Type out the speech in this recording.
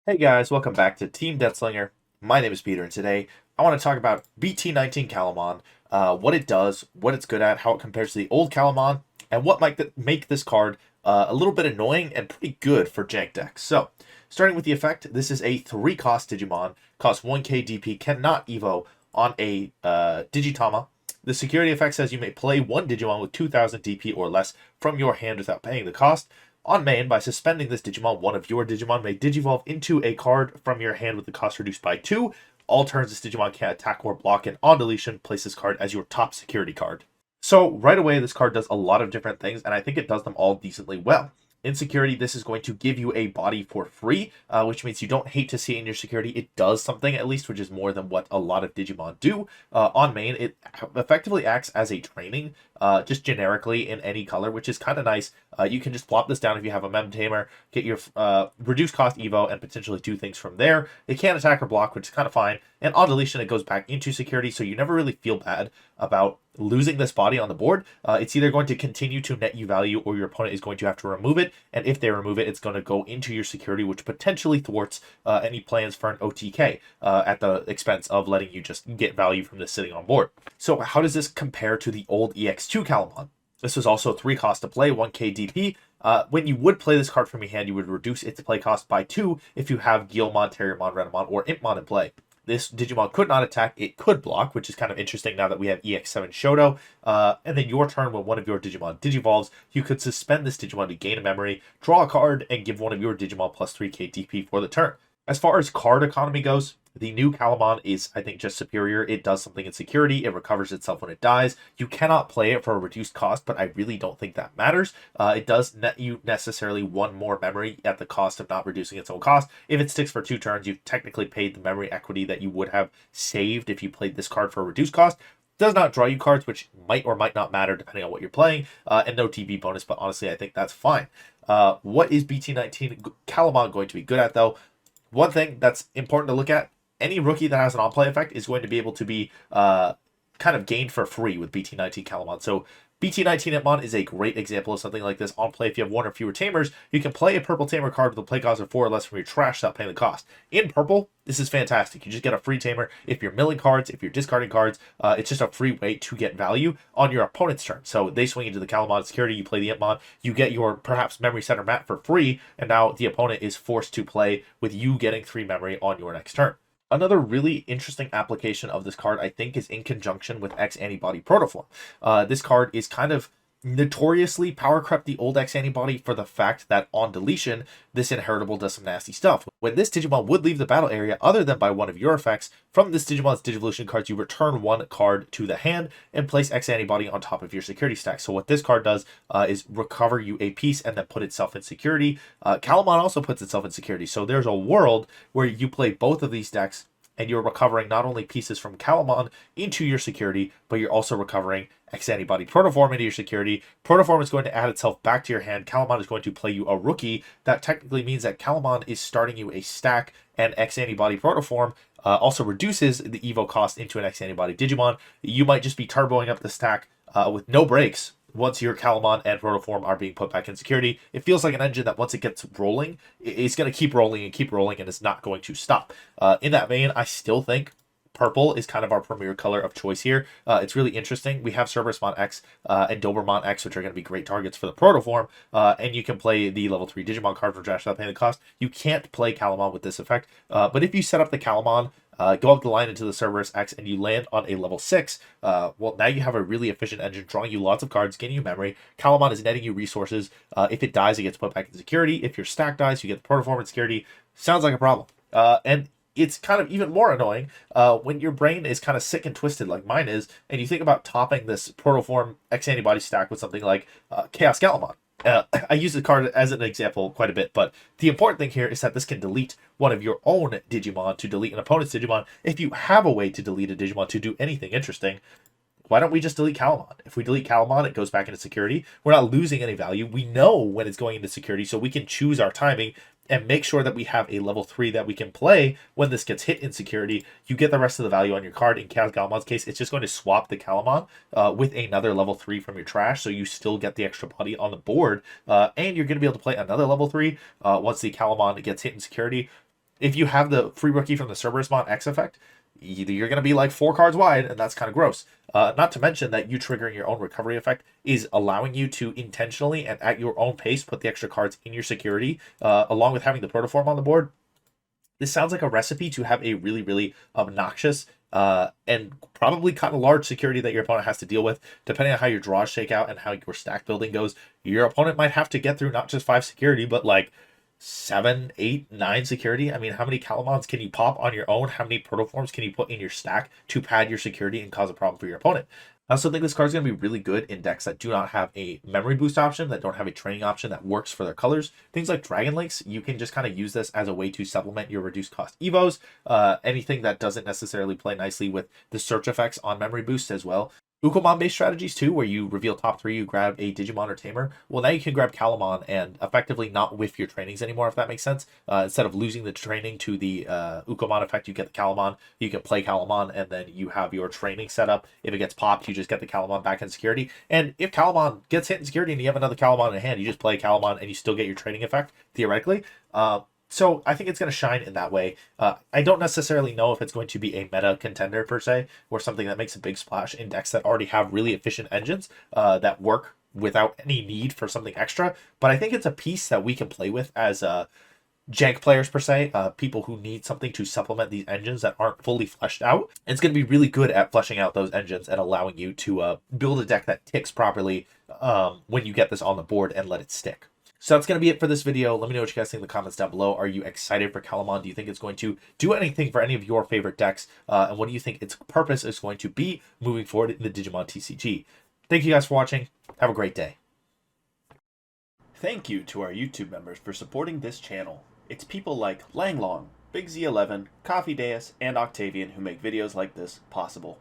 Hey guys, welcome back to Team Death Slinger. My name is Peter, and today I want to talk about BT19 Calumon, what it does, what it's good at, how it compares to the old Calumon, and what might make this card a little bit annoying and pretty good for jank decks. So, starting with the effect, this is a 3-cost Digimon, costs 1k DP, cannot Evo on a Digitama. The security effect says you may play one Digimon with 2000 DP or less from your hand without paying the cost. On main, by suspending this Digimon, one of your Digimon may Digivolve into a card from your hand with the cost reduced by 2. All turns this Digimon can't attack or block, and on deletion, place this card as your top security card. So right away, this card does a lot of different things, and I think it does them all decently well. In security, this is going to give you a body for free, which means you don't hate to see it in your security. It does something at least, which is more than what a lot of Digimon do. On main, it effectively acts as a training, just generically in any color, which is kind of nice. You can just plop this down if you have a Mem Tamer, get your reduced cost Evo, and potentially do things from there. It can't attack or block, which is kind of fine. And on deletion, it goes back into security, so you never really feel bad about losing this body on the board. It's either going to continue to net you value, or your opponent is going to have to remove it. And if they remove it, it's going to go into your security, which potentially thwarts any plans for an OTK at the expense of letting you just get value from this sitting on board. So how does this compare to the old EX2 Calumon? This was also 3 cost to play, 1k DP. When you would play this card from your hand, you would reduce its play cost by 2 if you have Guilmon, Terriermon, Renamon, or Impmon in play. This Digimon could not attack, it could block, which is kind of interesting now that we have EX7 Shoto. And then your turn, when one of your Digimon Digivolves, you could suspend this Digimon to gain a memory, draw a card, and give one of your Digimon plus 3k DP for the turn. As far as card economy goes, the new Calumon is, I think, just superior. It does something in security. It recovers itself when it dies. You cannot play it for a reduced cost, but I really don't think that matters. It does net you necessarily one more memory at the cost of not reducing its own cost. If it sticks for 2 turns, you've technically paid the memory equity that you would have saved if you played this card for a reduced cost. Does not draw you cards, which might or might not matter depending on what you're playing, and no TB bonus, but honestly, I think that's fine. What is BT19 Calumon going to be good at, though? One thing that's important to look at, any rookie that has an on-play effect is going to be able to be kind of gained for free with BT19 Calumon. So BT19 Hitmon is a great example of something like this. On play, if you have 1 or fewer Tamers, you can play a purple Tamer card with a play cost of 4 or less from your trash without paying the cost. In purple, this is fantastic. You just get a free Tamer. If you're milling cards, if you're discarding cards, it's just a free way to get value on your opponent's turn. So they swing into the Calumon security, you play the Hitmon, you get your perhaps memory center mat for free, and now the opponent is forced to play with you getting 3 memory on your next turn. Another really interesting application of this card, I think, is in conjunction with X-antibody protoform. This card is kind of notoriously power crept the old X-antibody for the fact that on deletion, this inheritable does some nasty stuff. When this Digimon would leave the battle area other than by one of your effects, from this Digimon's Digivolution cards, you return 1 card to the hand and place X-antibody on top of your security stack. So what this card does is recover you a piece and then put itself in security. Calumon also puts itself in security. So there's a world where you play both of these decks and you're recovering not only pieces from Calumon into your security, but you're also recovering X-antibody protoform into your security. Protoform is going to add itself back to your hand. Calumon is going to play you a rookie. That technically means that Calumon is starting you a stack, and X-antibody protoform also reduces the Evo cost into an X-antibody Digimon. You might just be turboing up the stack with no breaks. Once your Calumon and Protoform are being put back in security, it feels like an engine that once it gets rolling, it's going to keep rolling, and it's not going to stop. In that vein, I still think purple is kind of our premier color of choice here. It's really interesting. We have Cerberusmon X and Dobermon X, which are going to be great targets for the Protoform, and you can play the level 3 Digimon card for trash without paying the cost. You can't play Calumon with this effect, but if you set up the Calumon, go up the line into the Cerberus X, and you land on a level 6. Well, now you have a really efficient engine, drawing you lots of cards, getting you memory. Calumon is netting you resources. If it dies, it gets put back in security. If your stack dies, you get the Protoform in security. Sounds like a problem. And it's kind of even more annoying when your brain is kind of sick and twisted like mine is, and you think about topping this Protoform X-antibody stack with something like Chaos Gallimon. I use the card as an example quite a bit, but the important thing here is that this can delete one of your own Digimon to delete an opponent's Digimon. If you have a way to delete a Digimon to do anything interesting, why don't we just delete Calumon? If we delete Calumon, it goes back into security. We're not losing any value. We know when it's going into security, so we can choose our timing and make sure that we have a level 3 that we can play when this gets hit in security. You get the rest of the value on your card. In Chaos Galamon's case, it's just going to swap the Calumon with another level 3 from your trash, so you still get the extra body on the board, and you're going to be able to play another level 3 once the Calumon gets hit in security. if you have the free rookie from the Cerberus Mon X effect, you're going to be like 4 cards wide, and that's kind of gross. Not to mention that you triggering your own recovery effect is allowing you to intentionally and at your own pace put the extra cards in your security, along with having the protoform on the board. This sounds like a recipe to have a really, really obnoxious and probably kind of large security that your opponent has to deal with. Depending on how your draws shake out and how your stack building goes, your opponent might have to get through not just 5 security, but like 7, 8, 9 security. I mean, how many Calumons can you pop on your own? How many protoforms can you put in your stack to pad your security and cause a problem for your opponent? I also think this card is going to be really good in decks that do not have a memory boost option, that don't have a training option that works for their colors. Things like Dragon Links, you can just kind of use this as a way to supplement your reduced cost Evos. Anything that doesn't necessarily play nicely with the search effects on memory boost as well. Ukomon-based strategies too, where you reveal top 3, you grab a Digimon or Tamer. Well, now you can grab Calumon and effectively not whiff your trainings anymore, if that makes sense. Instead of losing the training to the Ukomon effect, you get the Calumon. You can play Calumon, and then you have your training set up. If it gets popped, you just get the Calumon back in security. And if Calumon gets hit in security and you have another Calumon in hand, you just play Calumon and you still get your training effect, theoretically. So I think it's going to shine in that way. I don't necessarily know if it's going to be a meta contender per se, or something that makes a big splash in decks that already have really efficient engines that work without any need for something extra. But I think it's a piece that we can play with as jank players per se, people who need something to supplement these engines that aren't fully fleshed out. It's going to be really good at fleshing out those engines and allowing you to build a deck that ticks properly when you get this on the board and let it stick. So that's going to be it for this video. Let me know what you guys think in the comments down below. Are you excited for Calumon? Do you think it's going to do anything for any of your favorite decks? And what do you think its purpose is going to be moving forward in the Digimon TCG? Thank you guys for watching. Have a great day. Thank you to our YouTube members for supporting this channel. It's people like Langlong, Big Z11, Coffee Deus, and Octavian who make videos like this possible.